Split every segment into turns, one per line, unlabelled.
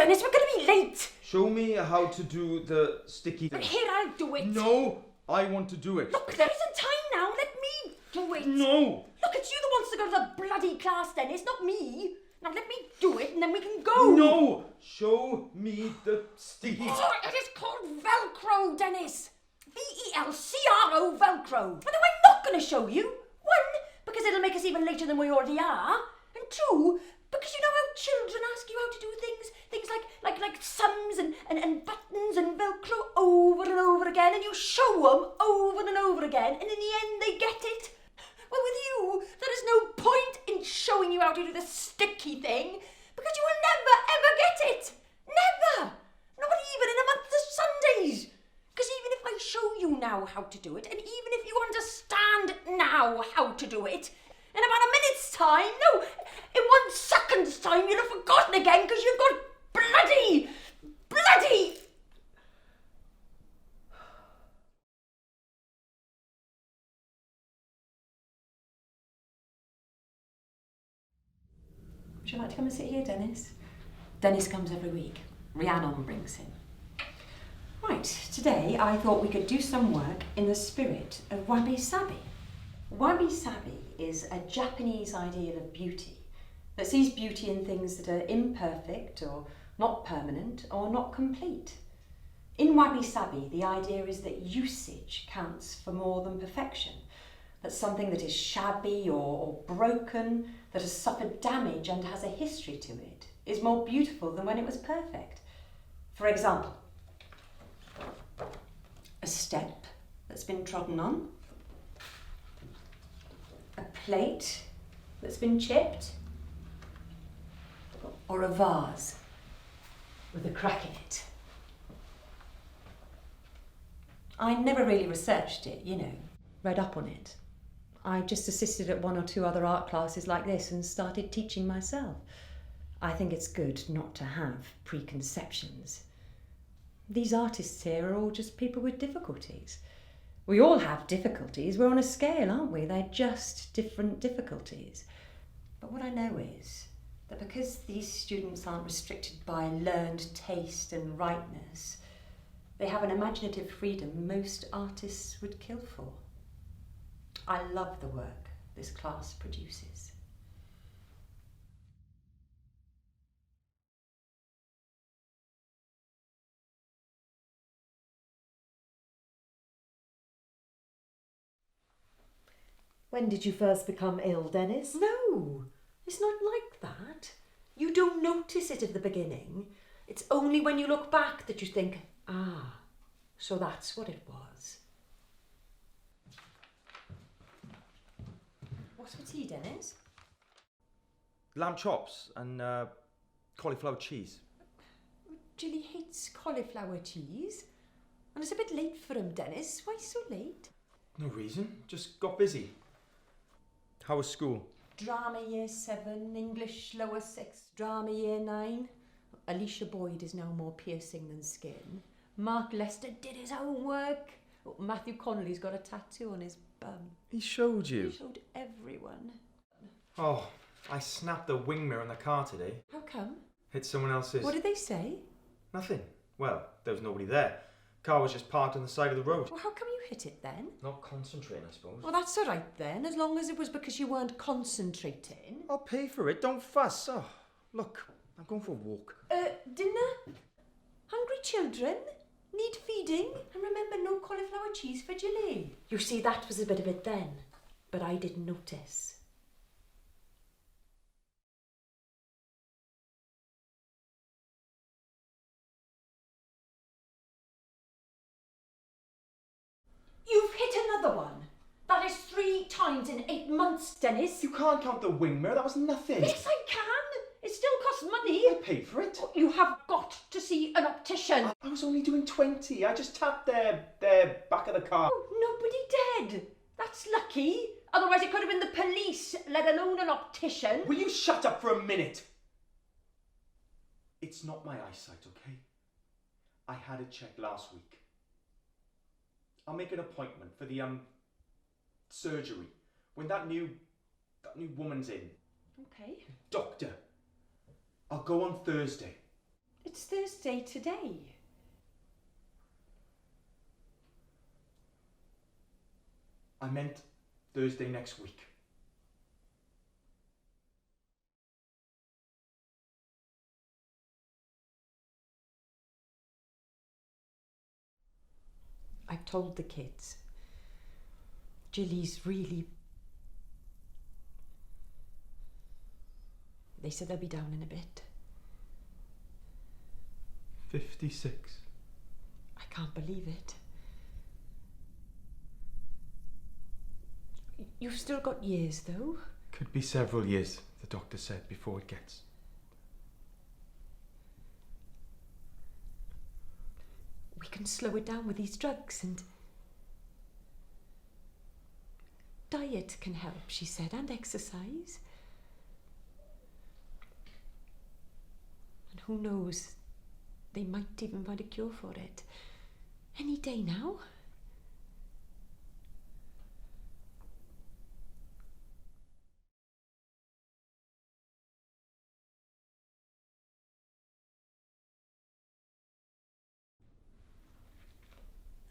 Dennis, we're going to be late.
Show me how to do the sticky thing.
Here, I'll do it.
No, I want to do it.
Look, there isn't time now. Let me do it.
No.
Look, it's you that wants to go to the bloody class, Dennis, not me. Now let me do it and then we can go.
No. Show me the sticky.
Oh, it is called Velcro, Dennis. Velcro, Velcro. But I'm not going to show you. One, because it'll make us even later than we already are. And two, because you know how children ask you how to do things like sums and buttons and Velcro over and over again, and you show them over and over again, and in the end they get it. Well, with you, there is no point in showing you how to do the sticky thing, because you will never, ever get it. Never. Not even in a month of Sundays. Because even if I show you now how to do it, and even if you understand now how to do it, in about a minute's time, no, in 1 second's time, you'll have forgotten again because you've got bloody... Would you like to come and sit here, Dennis? Dennis comes every week. Rhiannon brings him. Right, today I thought we could do some work in the spirit of wabi-sabi. Wabi-sabi is a Japanese ideal of beauty that sees beauty in things that are imperfect or not permanent or not complete. In wabi-sabi, the idea is that usage counts for more than perfection, that something that is shabby or broken, that has suffered damage and has a history to it, is more beautiful than when it was perfect. For example, a step that's been trodden on, a plate that's been chipped, or a vase with a crack in it. I never really researched it, read up on it. I just assisted at 1 or 2 other art classes like this and started teaching myself. I think it's good not to have preconceptions. These artists here are all just people with difficulties. We all have difficulties. We're on a scale, aren't we? They're just different difficulties. But what I know is that because these students aren't restricted by learned taste and rightness, they have an imaginative freedom most artists would kill for. I love the work this class produces.
When did you first become ill, Dennis?
No, it's not like that. You don't notice it at the beginning. It's only when you look back that you think, so that's what it was. What's for tea, Dennis?
Lamb chops and cauliflower cheese.
Jilly hates cauliflower cheese. And it's a bit late for him, Dennis. Why so late?
No reason, just got busy. How was school?
Drama year 7, English lower 6, drama year 9. Alicia Boyd is now more piercing than skin. Mark Lester did his homework. Matthew Connolly's got a tattoo on his bum.
He showed you?
He showed everyone.
Oh, I snapped the wing mirror in the car today.
How come?
Hit someone else's.
What did they say?
Nothing. Well, there was nobody there. Car was just parked on the side of the road.
Well, how come you hit it then?
Not concentrating, I suppose.
Well, that's all right then, as long as it was because you weren't concentrating.
I'll pay for it, don't fuss. Oh, look, I'm going for a walk.
Dinner? Hungry children? Need feeding? And remember, no cauliflower cheese for Jilly. You see, that was a bit of it then, but I didn't notice. You've hit another one. That is 3 times in 8 months, Dennis.
You can't count the wing mirror, that was nothing.
Yes, I can. It still costs money.
I paid for it.
You have got to see an optician.
I was only doing 20. I just tapped their back of the car.
Oh, nobody dead. That's lucky. Otherwise it could have been the police, let alone an optician.
Will you shut up for a minute? It's not my eyesight, okay? I had it checked last week. I'll make an appointment for the surgery when that new woman's in.
Okay.
Doctor. I'll go on Thursday.
It's It's Thursday today.
I meant Thursday next week.
I've told the kids. Jilly's really... They said they'll be down in a bit.
56.
I can't believe it. You've still got years, though.
Could be several years, the doctor said, before it gets.
We can slow it down with these drugs, and diet can help, she said, and exercise. And who knows, they might even find a cure for it. Any day now.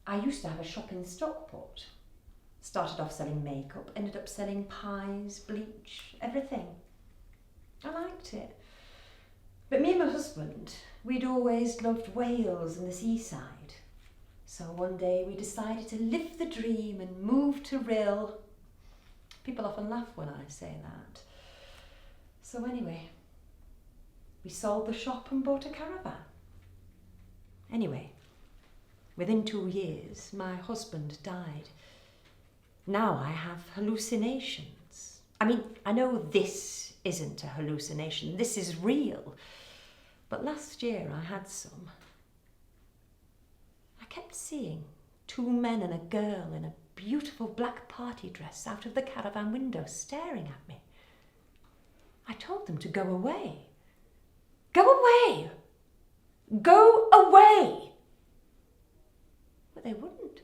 I used to have a shop in Stockport. Started off selling makeup, ended up selling pies, bleach, everything. I liked it. But me and my husband, we'd always loved Wales and the seaside. So one day we decided to live the dream and move to Rhyl. People often laugh when I say that. So anyway, we sold the shop and bought a caravan. Anyway, within 2 years, my husband died. Now I have hallucinations. I mean, I know this isn't a hallucination, this is real. But last year I had some. I kept seeing 2 men and a girl in a beautiful black party dress out of the caravan window staring at me. I told them to go away. Go away! Go away! But they wouldn't.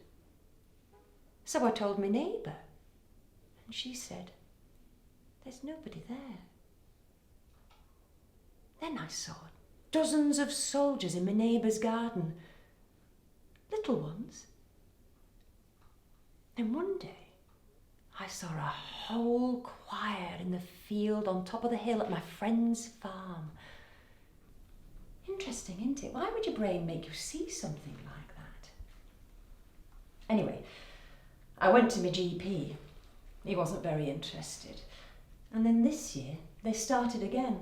So I told my neighbour, and she said, there's nobody there. Then I saw dozens of soldiers in my neighbour's garden, little ones. Then one day, I saw a whole choir in the field on top of the hill at my friend's farm. Interesting, isn't it? Why would your brain make you see something like that? Anyway, I went to my GP. He wasn't very interested. And then this year, they started again.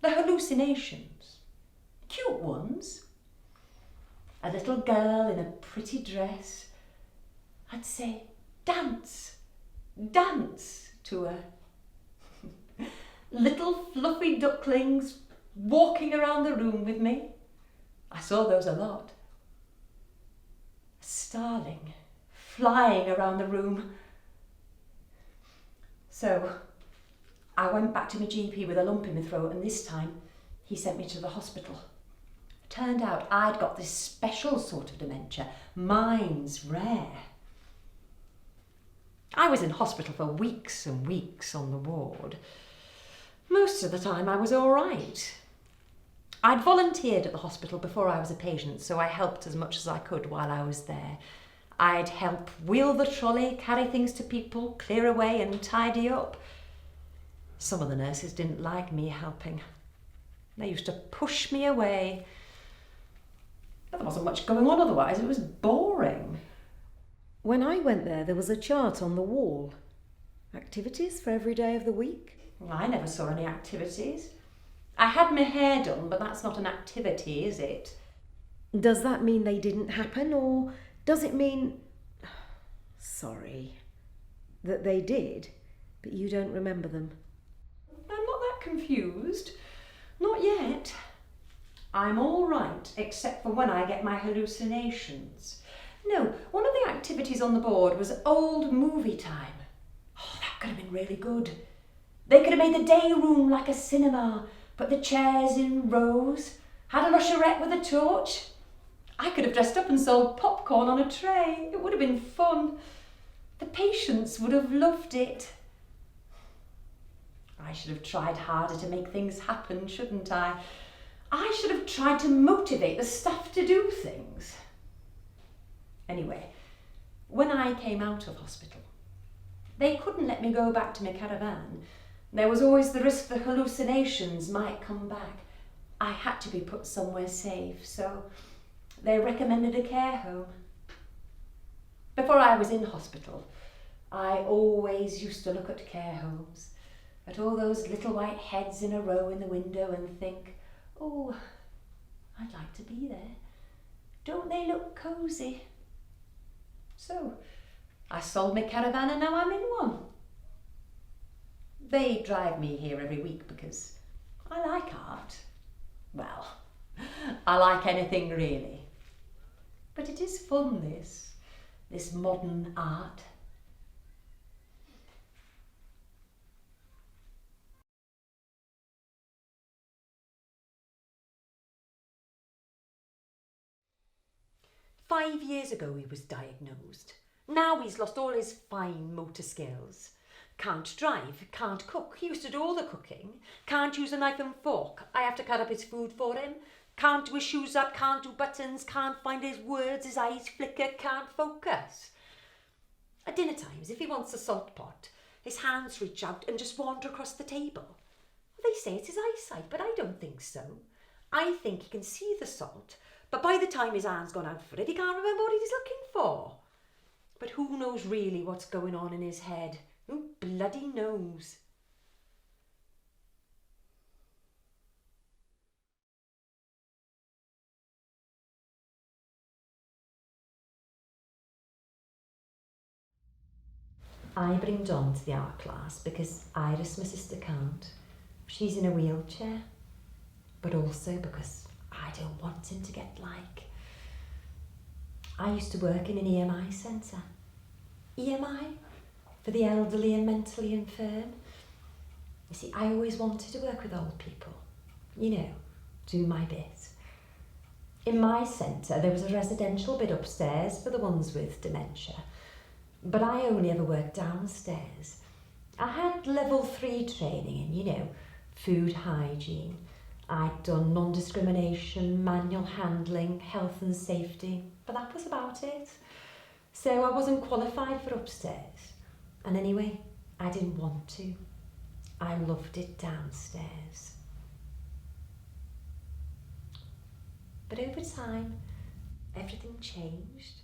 The hallucinations. Cute ones. A little girl in a pretty dress. I'd say, dance, dance to her. Little fluffy ducklings walking around the room with me. I saw those a lot. A starling flying around the room. So I went back to my GP with a lump in my throat, and this time he sent me to the hospital. Turned out I'd got this special sort of dementia. Mine's rare. I was in hospital for weeks and weeks on the ward. Most of the time I was all right. I'd volunteered at the hospital before I was a patient, so I helped as much as I could while I was there. I'd help wheel the trolley, carry things to people, clear away and tidy up. Some of the nurses didn't like me helping. They used to push me away. But there wasn't much going on otherwise, it was boring.
When I went there was a chart on the wall. Activities for every day of the week.
I never saw any activities. I had my hair done, but that's not an activity, is it?
Does that mean they didn't happen, or does it mean... Sorry. That they did, but you don't remember them?
I'm not that confused. Not yet. I'm all right, except for when I get my hallucinations. No, one of the activities on the board was old movie time. Oh, that could have been really good. They could have made the day room like a cinema, put the chairs in rows, had a usherette with a torch. I could have dressed up and sold popcorn on a tray. It would have been fun. The patients would have loved it. I should have tried harder to make things happen, shouldn't I? I should have tried to motivate the staff to do things. Anyway, when I came out of hospital, they couldn't let me go back to my caravan. There was always the risk the hallucinations might come back. I had to be put somewhere safe, so they recommended a care home. Before I was in hospital, I always used to look at care homes, at all those little white heads in a row in the window and think, oh, I'd like to be there. Don't they look cosy? So I sold my caravan and now I'm in one. They drive me here every week because I like art. Well, I like anything really. But it is fun, this modern art. "5 years ago he was diagnosed. Now he's lost all his fine motor skills. Can't drive, can't cook. He used to do all the cooking. Can't use a knife and fork. I have to cut up his food for him. Can't do his shoes up, can't do buttons, can't find his words, his eyes flicker, can't focus. At dinner times, if he wants a salt pot, his hands reach out and just wander across the table. They say it's his eyesight, but I don't think so. I think he can see the salt, but by the time his hand's gone out for it, he can't remember what he's looking for. But who knows really what's going on in his head? Who bloody knows?" I bring John to the art class because Iris, my sister, can't. She's in a wheelchair. But also because I don't want him to get like... I used to work in an EMI centre. EMI? For the elderly and mentally infirm. You see, I always wanted to work with old people. You know, do my bit. In my centre, there was a residential bit upstairs for the ones with dementia. But I only ever worked downstairs. I had level 3 training in, you know, food hygiene. I'd done non-discrimination, manual handling, health and safety, but that was about it. So I wasn't qualified for upstairs. And anyway, I didn't want to. I loved it downstairs. But over time, everything changed.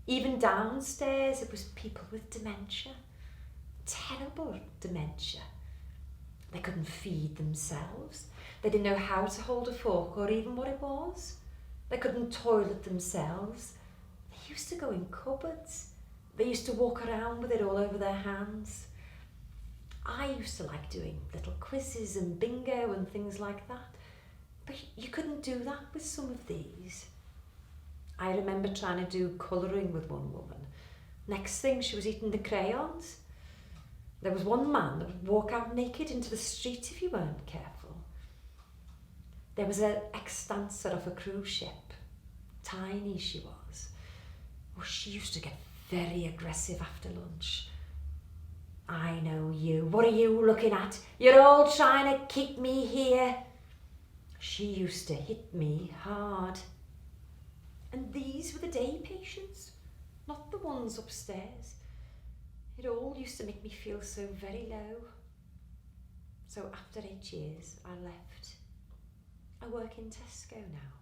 Even downstairs, it was people with dementia. Terrible dementia. They couldn't feed themselves. They didn't know how to hold a fork or even what it was. They couldn't toilet themselves. They used to go in cupboards. They used to walk around with it all over their hands. I used to like doing little quizzes and bingo and things like that. But you couldn't do that with some of these. I remember trying to do colouring with one woman. Next thing, she was eating the crayons. There was one man that would walk out naked into the street if you weren't careful. There was an ex-dancer off a cruise ship. Tiny she was. Oh, she used to get very aggressive after lunch. "I know you. What are you looking at? You're all trying to keep me here." She used to hit me hard. And these were the day patients, not the ones upstairs. It all used to make me feel so very low. So after 8 years, I left. I work in Tesco now.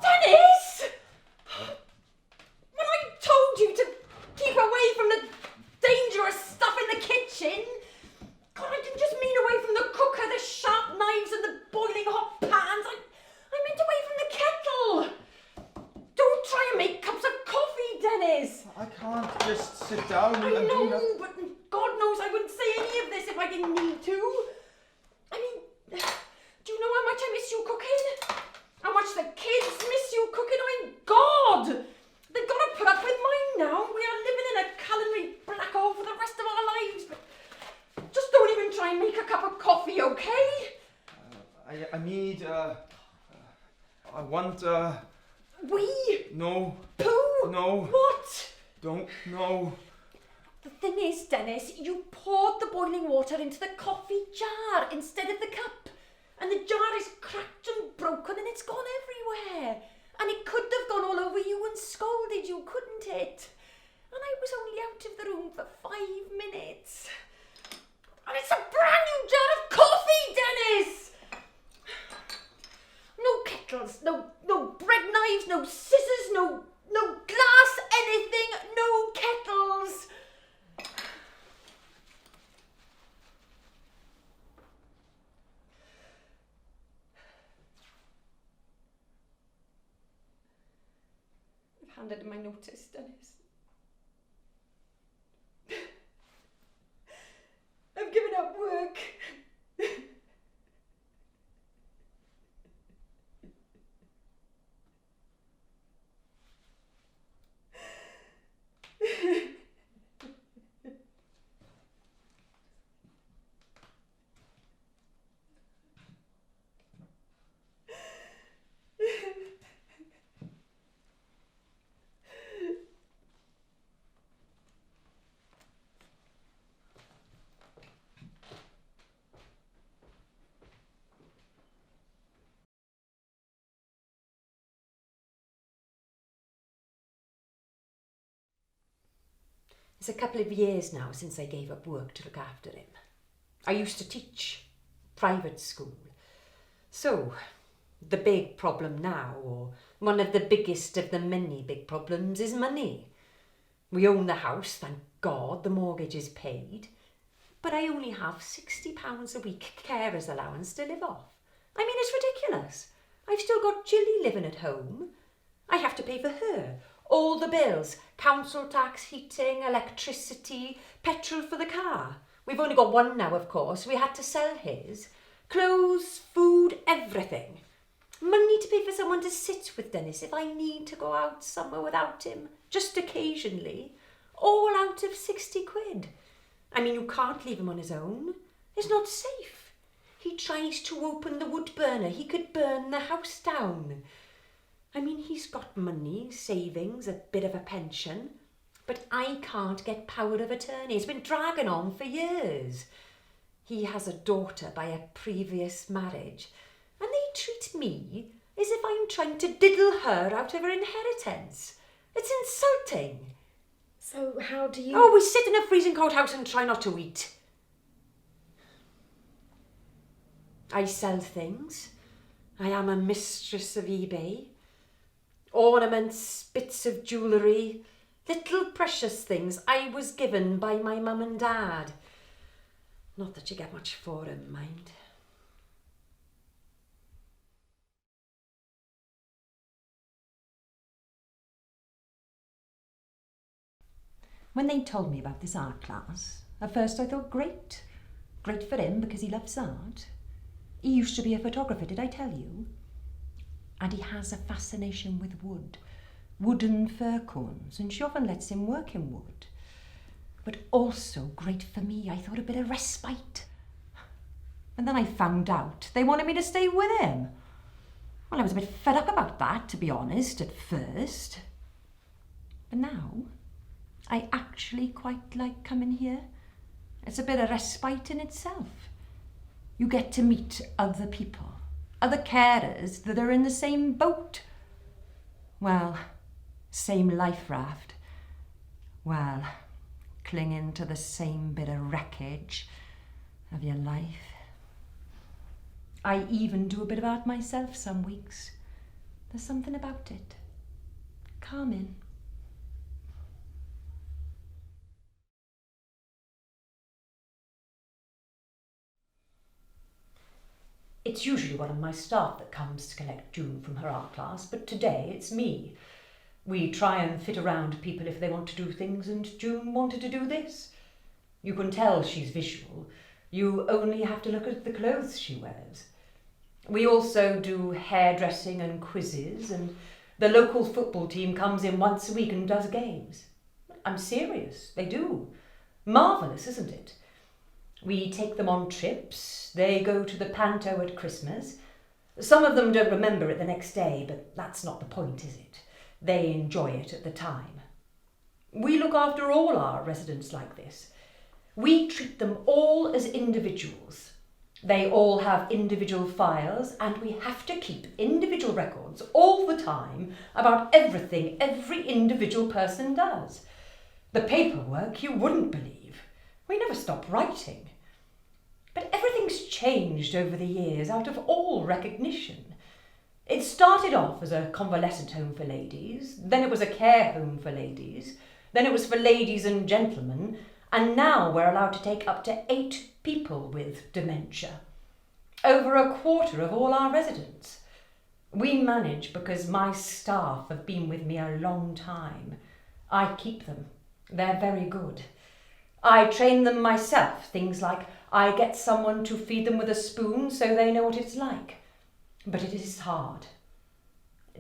Dennis! When I told you to keep away from the dangerous stuff in the kitchen, God, I didn't just mean away from the cooker, the sharp knives and the boiling hot pans. I meant away from the kettle. Don't try and make cups of coffee, Dennis.
I can't just sit down
I
and do
know,
nothing.
but God knows I wouldn't say any of this if I didn't need to. I mean, do you know how much I miss you cooking? How much the kids miss you cooking? I mean, God! They've got to put up with mine now. We are living in a culinary black hole for the rest of our lives. But just don't even try and make a cup of coffee, okay?
I need, I want,
Wee!
no,
Poo!
no,
What?
don't, no.
The thing is, Dennis, you poured the boiling water into the coffee jar instead of the cup. And the jar is cracked and broken and it's gone everywhere. And it could have gone all over you and scolded you, couldn't it? And I was only out of the room for 5 minutes. And it's a brand new jar of coffee, Dennis! No kettles, no bread knives, no scissors, no glass, anything, no kettles. I've handed in my notice, Dennis. I've given up work. It's a couple of years now since I gave up work to look after him. I used to teach private school. So, the big problem now, or one of the biggest of the many big problems, is money. We own the house, thank God, the mortgage is paid. But I only have £60 a week carer's allowance to live off. I mean, it's ridiculous. I've still got Jilly living at home. I have to pay for her. All the bills, council tax, heating, electricity, petrol for the car. We've only got one now, of course. We had to sell his. Clothes, food, everything. Money to pay for someone to sit with Dennis if I need to go out somewhere without him, just occasionally. All out of 60 quid. I mean, you can't leave him on his own. It's not safe. He tries to open the wood burner. He could burn the house down. I mean, he's got money, savings, a bit of a pension, but I can't get power of attorney. It's been dragging on for years. He has a daughter by a previous marriage, and they treat me as if I'm trying to diddle her out of her inheritance. It's insulting.
So how do you...
Oh, we sit in a freezing cold house and try not to eat. I sell things. I am a mistress of eBay. Ornaments, bits of jewellery, little precious things I was given by my mum and dad. Not that you get much for 'em, mind.
When they told me about this art class, at first I thought great. Great for him because he loves art. He used to be a photographer, did I tell you? And he has a fascination with wood, wooden fir cones, and she often lets him work in wood. But also great for me, I thought, a bit of respite. And then I found out they wanted me to stay with him. Well, I was a bit fed up about that, to be honest, at first. But now, I actually quite like coming here. It's a bit of respite in itself. You get to meet other people, other carers that are in the same boat. Well, same life raft. Well, clinging to the same bit of wreckage of your life. I even do a bit of art myself some weeks. There's something about it. Calming.
It's usually one of my staff that comes to collect June from her art class, but today it's me. We try and fit around people if they want to do things, and June wanted to do this. You can tell she's visual. You only have to look at the clothes she wears. We also do hairdressing and quizzes, and the local football team comes in once a week and does games. I'm serious, they do. Marvellous, isn't it? We take them on trips. They go to the panto at Christmas. Some of them don't remember it the next day, but that's not the point, is it? They enjoy it at the time. We look after all our residents like this. We treat them all as individuals. They all have individual files, and we have to keep individual records all the time about everything every individual person does. The paperwork you wouldn't believe. We never stop writing. But everything's changed over the years out of all recognition. It started off as a convalescent home for ladies, then it was a care home for ladies, then it was for ladies and gentlemen, and now we're allowed to take up to 8 people with dementia. Over a quarter of all our residents. We manage because my staff have been with me a long time. I keep them. They're very good. I train them myself, things like I get someone to feed them with a spoon so they know what it's like. But it is hard.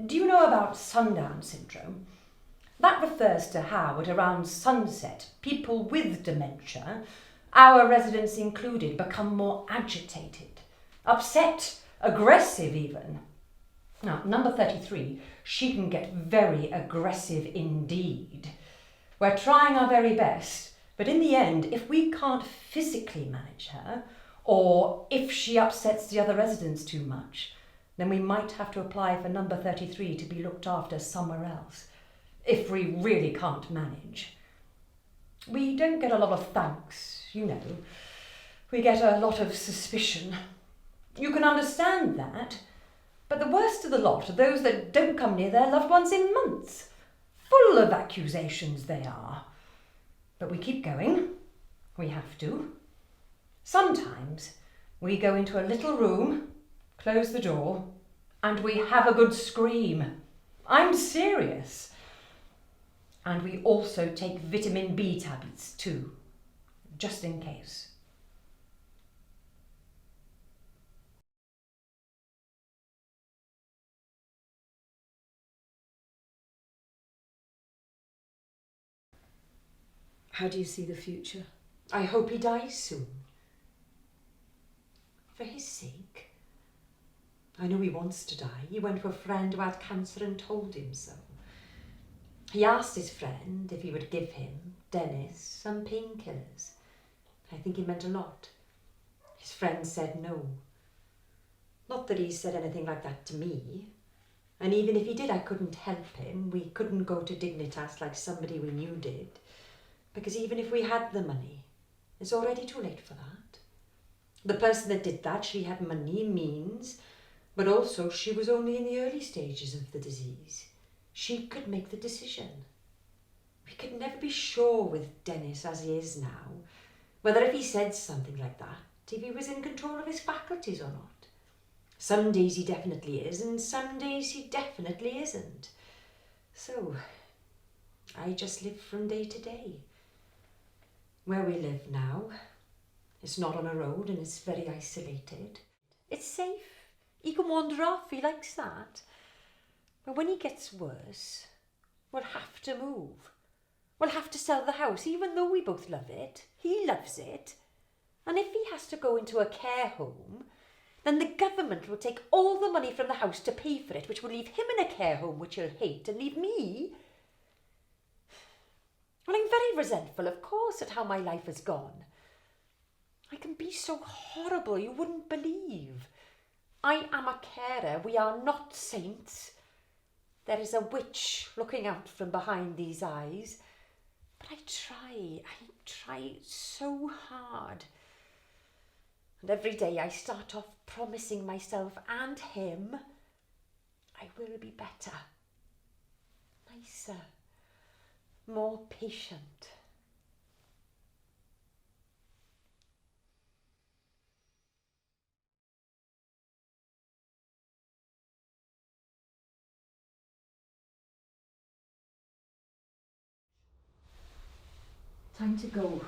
Do you know about sundown syndrome? That refers to how, at around sunset, people with dementia, our residents included, become more agitated, upset, aggressive even. Now, number 33, she can get very aggressive indeed. We're trying our very best, but in the end, if we can't physically manage her, or if she upsets the other residents too much, then we might have to apply for number 33 to be looked after somewhere else, if we really can't manage. We don't get a lot of thanks, you know. We get a lot of suspicion. You can understand that, but the worst of the lot are those that don't come near their loved ones in months. Full of accusations they are. But we keep going. We have to. Sometimes we go into a little room, close the door, and we have a good scream. I'm serious. And we also take vitamin B tablets too, just in case.
How do you see the future?
I hope he dies soon. For his sake. I know he wants to die. He went to a friend who had cancer and told him so. He asked his friend if he would give him, Dennis, some painkillers. I think he meant a lot. His friend said no. Not that he said anything like that to me. And even if he did, I couldn't help him. We couldn't go to Dignitas like somebody we knew did. Because even if we had the money, it's already too late for that. The person that did that, she had money, means, but also she was only in the early stages of the disease. She could make the decision. We could never be sure with Dennis as he is now, whether if he said something like that, if he was in control of his faculties or not. Some days he definitely is, and some days he definitely isn't. So, I just live from day to day. Where we live now, it's not on a road and it's very isolated. It's safe. He can wander off, he likes that. But when he gets worse, we'll have to move. We'll have to sell the house, even though we both love it. He loves it. And if he has to go into a care home, then the government will take all the money from the house to pay for it, which will leave him in a care home which he'll hate, and leave me. Well, I'm very resentful, of course, at how my life has gone. I can be so horrible you wouldn't believe. I am a carer. We are not saints. There is a witch looking out from behind these eyes. But I try so hard. And every day I start off promising myself and him I will be better, nicer, more patient.
Time to go.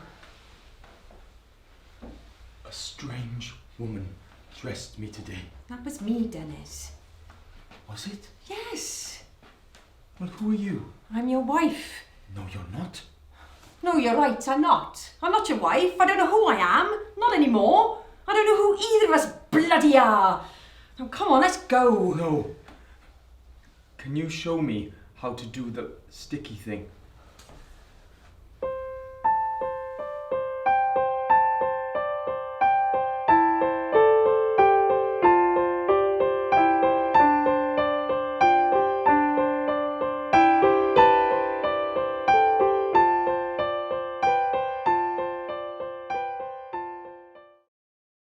A strange woman dressed me today.
That was me, Dennis.
Was it?
Yes.
Well, who are you?
I'm your wife.
No, you're not.
No, you're right, I'm not. I'm not your wife. I don't know who I am. Not anymore. I don't know who either of us bloody are.
Oh, come on, let's go.
No. Can you show me how to do the sticky thing?